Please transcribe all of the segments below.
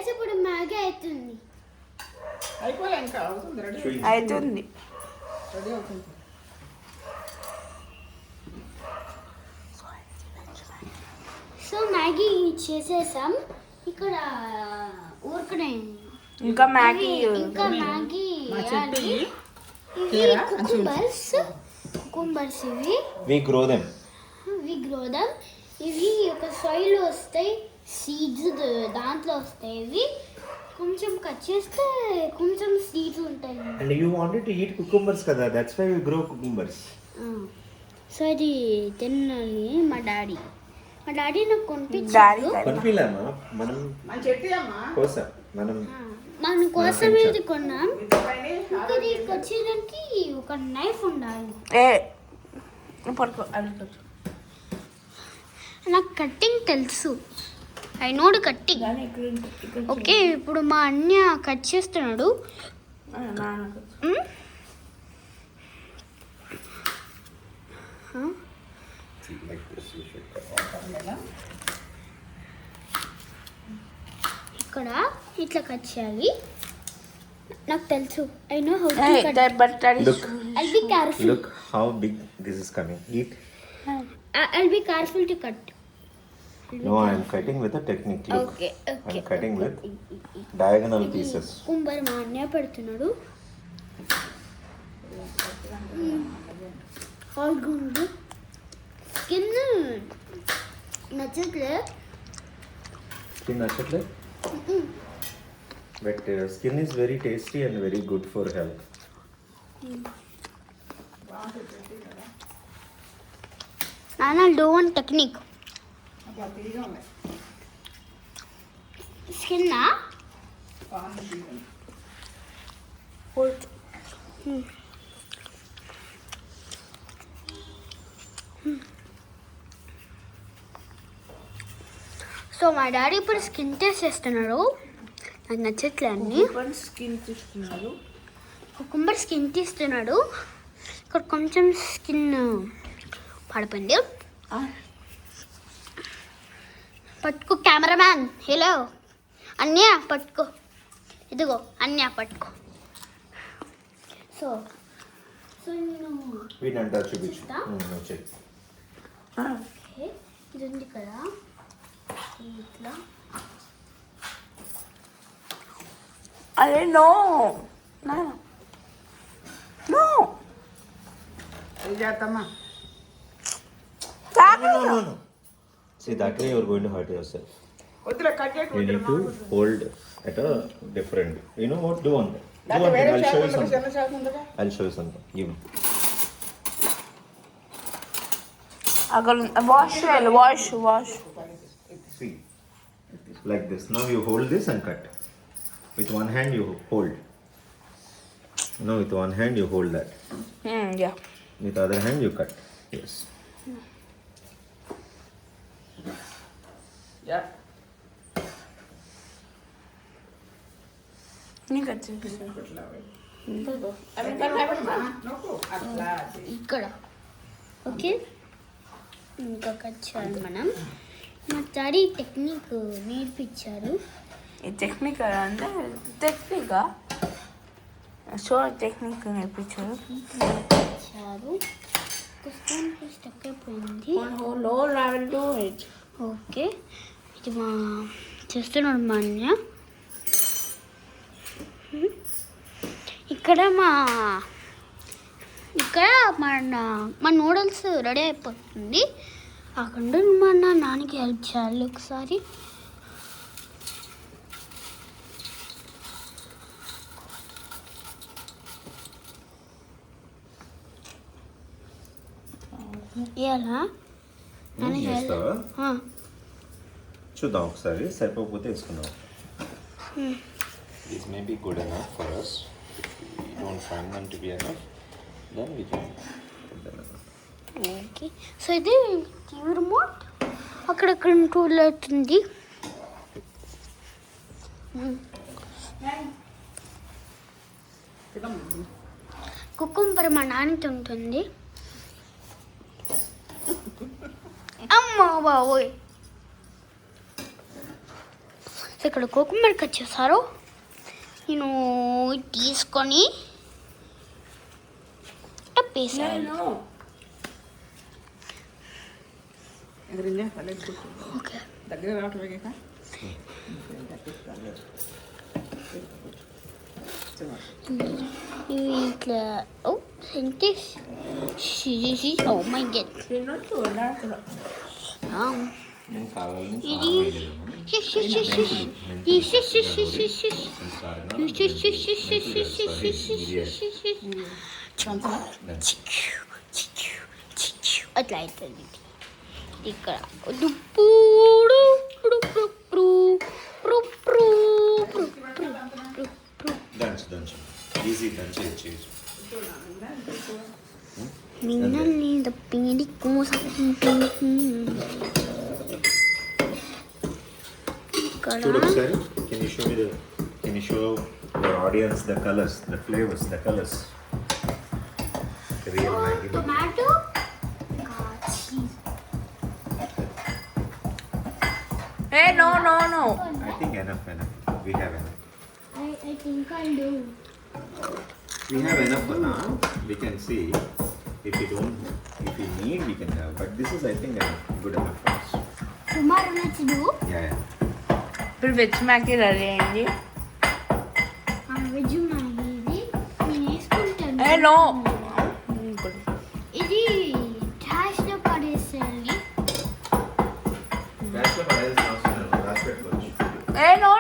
Guys ఇప్పుడు Maggi అవుతుంది. అయిపోలే ఇంకా అవుతుంది, రెడీ అవుతుంది. రెడీ అవుతుంది. సో మ్యాగీ చేసేసాం. ఇక్కడ ఊరుకునే ఇంకా మ్యాగీ ఇంకా మ్యాగీ మా చెట్టు వేయాలి. ఇవి తీరా? కుకుంబర్స్ ఇవి We grow them. గ్రోదం. ఇవి ఒక సాయిల్ వస్తాయి, సీడ్స్ దాంట్లో వస్తాయి. ఇవి కొంచెం కట్ చేస్తే కొంచెం సీడ్స్ ఉంటాయి. And you wanted to eat cucumbers kada, that's why we grow cucumbers. So ఇది తినాలి. మా డాడీ నాకు డాడీ కొనిపించాడు. కొనిపిల్లమ్మా మనం మన చెట్టు అమ్మా. కోసా మనం మన కోసం ఇది కొన్నాం. ఇంతపైనే ఇంకా దీనికి వచ్చేదానికి ఒక నైఫ్ ఉండాలి. పడుకో. నాకు కట్టింగ్ తెలుసు, ఐ నోడ్ కట్టింగ్. ఓకే, ఇప్పుడు మా అన్నయ్య కట్ చేస్తున్నాడు. ఇక్కడ ఇట్లా కట్ చేయాలి. నాకు తెలుసు, I know how to cut. look I'll be careful. look how big this is coming. Eat. I'll be careful to cut. No, I am cutting with a technique. Look. Okay. I am cutting with diagonal pieces. కుంబర్ మా అన్నయ్య పెడుతున్నాడు. ఆల్గుండు skin నచ్చట్లే. Skin nachatle? But skin is very tasty and very good for health. నాన్న do one technique. అబ్బా తీగా ఉన్నాయి. Skin బాగుంది తీగా. So మా daddy ఇప్పుడు skin test చేస్తున్నాడు. నాకు నచ్చట్లే అన్ని. స్కిన్ తీస్తున్నారు. కుకుంబర్ స్కిన్ తీస్తున్నాడు. ఇక్కడ కొంచెం స్కిన్ పడిపోయింది. పట్టుకో కెమెరామ్యాన్. హలో అన్నయ్య పట్టుకో. ఇదిగో అన్నయ్య పట్టుకో. సో నేను వీటంతా చూపించు. చూస్తా? చెక్. ఓకే, ఇది ఉంది కదా ఇట్లా. అరే నో నో అది చేద్దామా? No. See, that way you are going to hurt yourself. వద్దులే, cut You need to hold at a different. You know what? Do one thing. Do దాంట్లో one thing. వేరే I'll చేప show you ఉందిగా, something. చిన్న చేప ఉందిగా. I'll show you something. Give me. Wash. See, like this. Now you hold this and cut. With one hand you hold. No, with one hand you hold that. Yeah With the other hand you cut. Yes. Yeah. నీకు వచ్చింది. అవి కట్టేయమ్మా. నొక్కు. అట్లా అది. ఇక్కడ okay. ఇంకా cut చేయాలి మనం. మా డాడీ టెక్నిక్ నేర్పించారు. ఈ టెక్నిక్ అంటే టెక్నికా షో టెక్నిక్ నేర్పించారు. ఒక స్పూన్ స్టక్ అయిపోయింది. లో లెవెల్ టు ఇట్. ఓకే, ఇది మా చేస్తున్నాడు మా అన్నయ్య. ఇక్కడ మా నూడిల్స్ రెడీ అయిపోతుంది. అక్కడ మా నాన్నకి హెల్ప్ చేయాలి ఒకసారి. ఇవ్వాలా? చేస్తావా? చూద్దాం ఒకసారి. సరిపోకపోతే వేసుకుందాం. This may be good enough for us. If we don't find them to be enough, then we can put them in. Okay, so ఇది టీవీ రిమోట్. అక్కడక్కడ టూల్ అవుతుంది. కుకుంబర్ మా నాన్న తింటుంది. అమ్మా బాబోయ్. సో ఇక్కడ కుకుంబర్ కట్ చేశారు. నేను తీసుకొని టప్పేసాను. ఓకే దగ్గర రావట్లేక ఇట్లా ఓ సెంటెక్స్ ఓ మై గెట్ నేను కావాలని అట్లా అవుతుంది ఇక్కడ దంచు ఈజీ దంచేయచ్చు. మిన్నల్ని తప్పింది కోసం చూడు ఒకసారి. Can you show your audience the colours, the flavours, the colours. Real Maggi. Tomato Hey, no. I think enough. We have enough. I think I'll do. We have enough for now. We can see if we need, we can have. But this is, I think, good enough for us. Tomorrow let's do. Yeah. ఇప్పుడు veg Maggi ready అయింది. Veg maggi ఇది నేను వేసుకుంటాను. Hey, no. ఇది trash లో పడేసేయాలి. That's what I was asking. That's what was. Hey, no.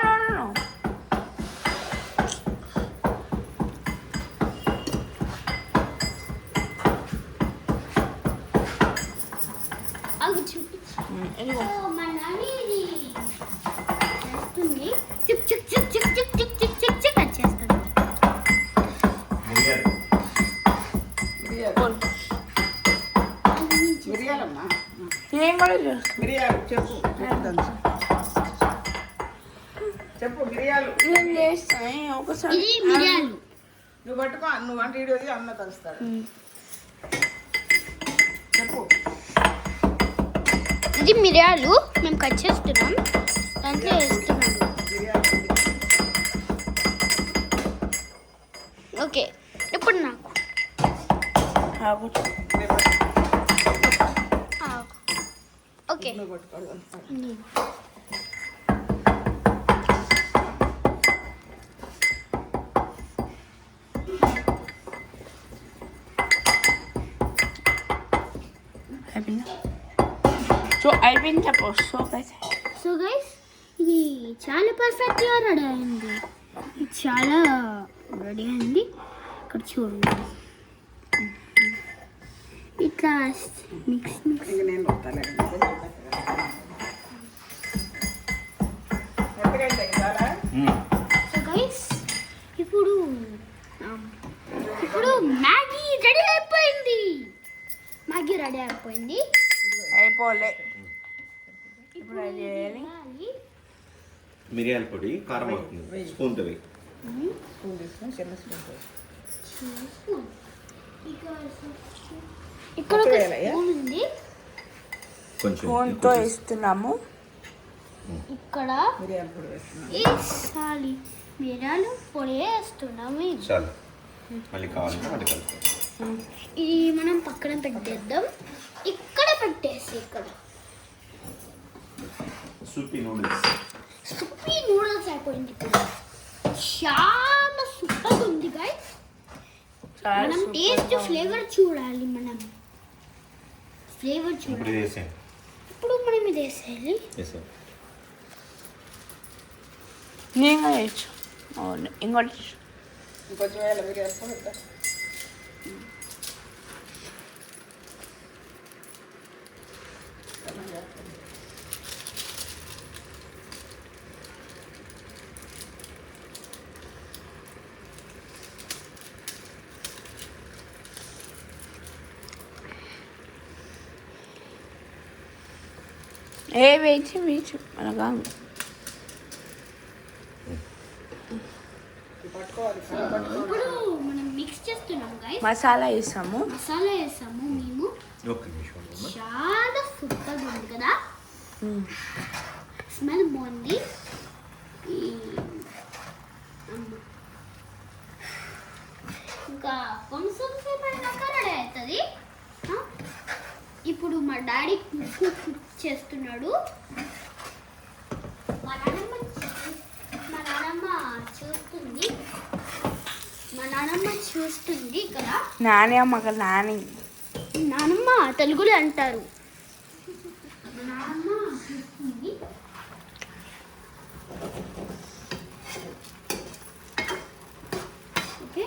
అవి చూపించు. మా నాని ఇది చేస్తుంది. చిక్ చిక్ చిక్ చిక్ చిక్ చిక్ చిక్ చిక్ చిక్ అది చేస్తుంది. మిరియాలమ్మా ఏం కూడా మిరియాలు చెప్పు మిరియాలు నేను చేస్తాను ఒకసారి. ఇది మిరియాలు. నువ్వు పట్టుకో, నువ్వు అంటే వీడియోది అన్న కలుస్తాడు. చెప్పు. ఇది మిరియాలు మేము కట్ చేస్తున్నాం, దాంట్లో వేస్తున్నాం. ఓకే ఇప్పుడు నాకు ఓకే సో అయిపోయింది చెప్పు. సో గైస్ ఇది చాలా పర్ఫెక్ట్గా రెడీ అయింది. ఇది చాలా రెడీ అయింది. ఇక్కడ చూడండి ఇట్లా మిక్స్ నేను సో గైస్ ఇప్పుడు మ్యాగీ రెడీ అయిపోయింది. అయిపోలే. ఇప్పుడు అది చేయాలి. మిరియాల పొడి, కారం అవుతుంది. స్పూన్ తో స్పూన్ తీసుకొని చిన్న స్పూన్ ఇక్కడ ఒక స్పూన్ ఉంది. కొంచెం స్పూన్తో వేస్తున్నాము. ఇక్కడ మిరియాల పొడి వేస్తున్నాము. వేసాలి. మిరియాలు పొడి వేస్తున్నాము. చాలు, మళ్ళీ కావాలంటే మళ్ళీ కలుపుతాం. ఇది మనం పక్కన పెట్టేద్దాం. ఇక్కడ పెట్టేసి ఇక్కడ సూపీ నూడిల్స్ అయిపోయింది. ఇక్కడ చాలా సూపర్ ఉంది గైస్. మనం టేస్ట్ ఫ్లేవర్ చూడాలి. ఇప్పుడు మనం ఇది వేసేయాలి. నేను వేయచ్చు. ఇంకోటి ఇంకొంచెం వేయాలి. మిరియాల పొడి వేయించి అనగా ఇప్పుడు మనం మిక్స్ చేస్తున్నాం గైస్. మసాలా వేసాము. మేము చాలా సూపర్గా ఉంది కదా. స్మెల్ బాగుంది. ఇంకా కొంచెం సేపు అయినాక రెడీ అవుతుంది. ఇప్పుడు మా డాడీ కుక్ చేస్తున్నాడు. మా నాన్నమ్మ చూస్తుంది ఇక్కడ. నానమ్మ తెలుగులో అంటారు. నానమ్మ చూస్తుంది. ఓకే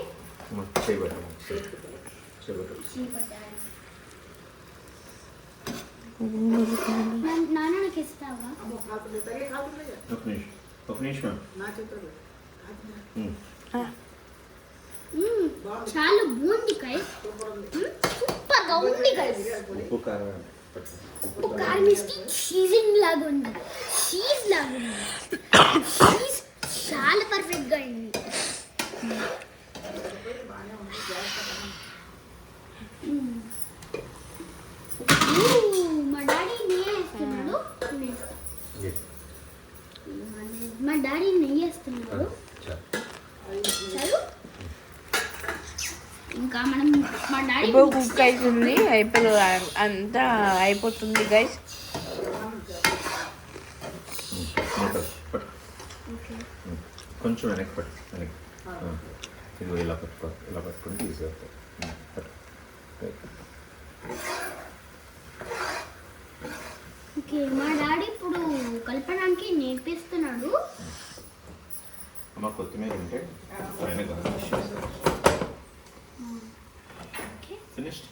నాన్నకి ఇస్తావా? చాలా బాగుంది గైస్. సూపర్గా ఉంది గైస్. ఉప్పు కారం వేస్తే చీజింగ్ లాగా ఉంది. చీజ్ లాగా ఉంది. చీజ్ చాలా పర్ఫెక్ట్గా ఉంది. మా డాడీ నెయ్యి వేస్తున్నాడు. మా డాడీ నెయ్యి వేస్తున్నాడు. చాలు. ఇంకా మనం మా డాడీ కుక్ అవుతుంది. అంతా అయిపోతుంది గైస్. కొంచెం వెనక్కి పట్టు. ఇది ఇలా పట్టుకొని తీసేస్తాం. ఓకే, మా డాడీ ఇప్పుడు కలపడానికి నేర్పిస్తున్నాడు. అమ్మ కొత్తిమీర ఉంటే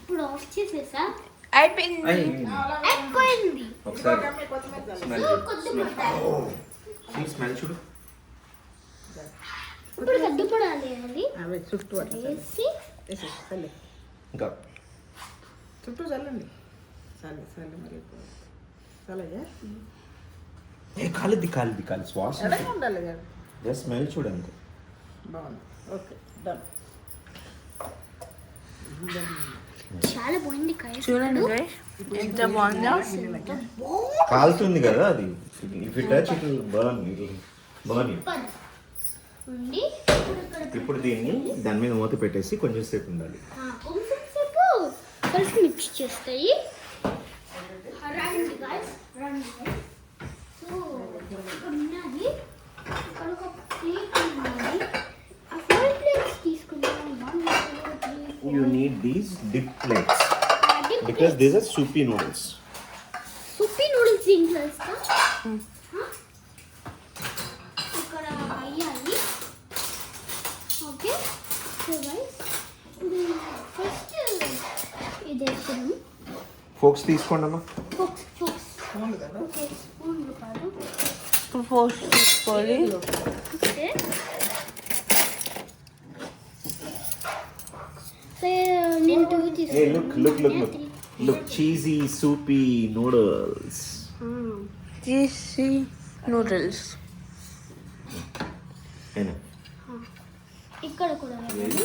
ఇప్పుడు ఆఫ్ చేసేసా. అయిపోయింది. ఒకసారి స్మెల్ చూడు. ఇప్పుడు కద్దుపడాలి అది చుట్టూ వేసి ఇంకా చుట్టూ చల్లండి. చల్లి మరి చల్లగా కాలిద్ది శ్వాస ఉండాలి. స్మెల్ చూడండి. బాగుంది. Okay done. చాలా బాగుంది. చూడండి గైస్ ఎంత బాగుందో. కాలుతుంది కదా అది. If it touch it will burn. ఇప్పుడు దీన్ని దాని మీద మూత పెట్టేసి కొంచెం సేపు ఉండాలి. కొంచెం సేపు కలిసి మిక్స్ చేస్తాయి. రండి గైస్. సో ఉన్నది ఇక్కడ ఒక ప్లేట్ ఉన్నది. ఆ 4 ప్లేట్స్ తీసుకున్నాను. You need these dip plates because these are soupy noodles. Soupy noodles ఇంట్లో ఇస్తా. ఇక్కడ అయ్యాలి. ఓకే సో గైస్ ఫస్ట్ ఇది వేస్తాం. ఫోక్స్ తీసుకోండి అమ్మా. ఫోక్స్ ఓకే స్పూన్లు కాదు. ఇప్పుడు ఫోర్స్ తీసుకోవాలి. ఓకే నేను 2 తీసుకున్నాను. Look cheesy soupy noodles. Cheesy noodles. అయినా ఇక్కడ కూడా వేయాలి.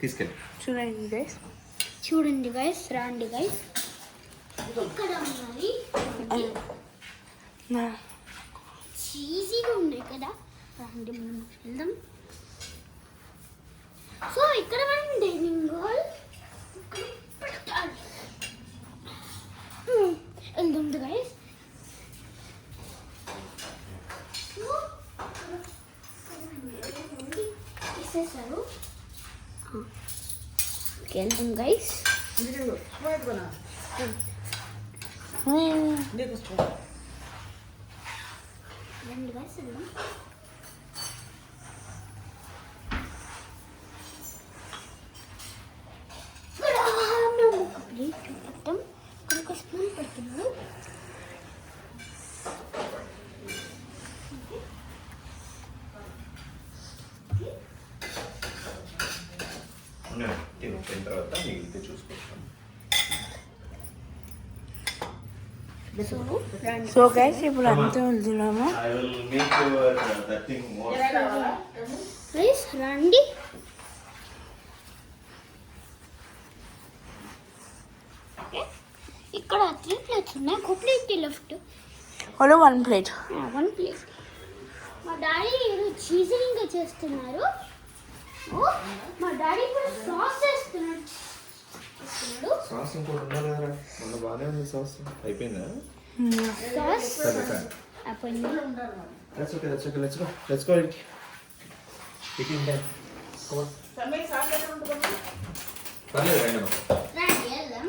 తీసుకెళ్ళి చూడండి గైస్. రండి గైస్. ఇక్కడ ఉన్నది చీజీగా ఉన్నాయి కదా. రండి మనం వెళ్దాం. సో ఇక్కడ మనం డైనింగ్ హాల్ వెళ్దాం గైస్. ఇచ్చేసారు. వెళ్దాం గైస్. రండి గైస్ వెళ్దాం. ప్లేట్ పెట్టాం. ఒక స్పూన్ పెడుతున్నాడు. తిన్న తర్వాత మిగిలితే చూసుకుంటాం. సో గైస్ ఇప్పుడు అంతా వెళ్తున్నాము. గైస్ రండి. ఇక్కడ 3 ప్లేట్స్ ఉన్నాయి. ఒక plate left. Only 1 plate. 1 plate. మా డాడీ చీజింగ్ చేస్తున్నారు. ఓ మా డాడీ ఇప్పుడు సాస్ చేస్తున్నాడు. సాస్ ఇంకోటి ఉండాలి కదరా, మొన్న బాగానే ఉంది సాస్. అయిపోయిందా? సాస్ సరే సరే. అయిపోయింది. That's okay, that's okay. Let's go. Let's go. Eating time. Come on. పర్లేదు రండి అమ్మ. రండి వెళ్దాం.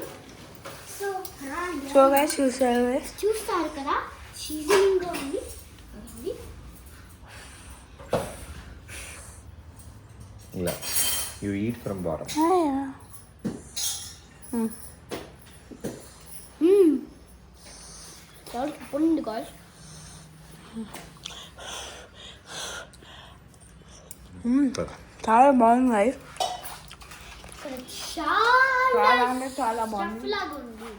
సో రండి. సో గైస్ చూసారు చూస్తారు కదా చీజింగ్గా ఉంది. ఇలా you eat from bottom. చాలా సూపర్ ఉంది గాయ్స్. చాలా బాగుంది గైస్. ఇక్కడ చాలా చాలా అంటే చాలా బాగుంది. స్టఫ్ లాగా ఉంది.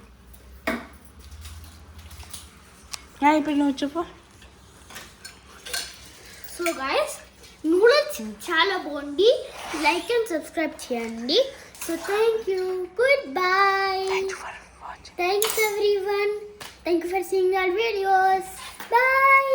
ఇప్పుడు నువ్వు చెప్పు. సో గాయస్ నూడిల్స్ చాలా బాగుంది. లైక్ అండ్ సబ్స్క్రైబ్ చేయండి. So thank you. Good bye. Thanks everyone. Thank you for seeing our videos. By.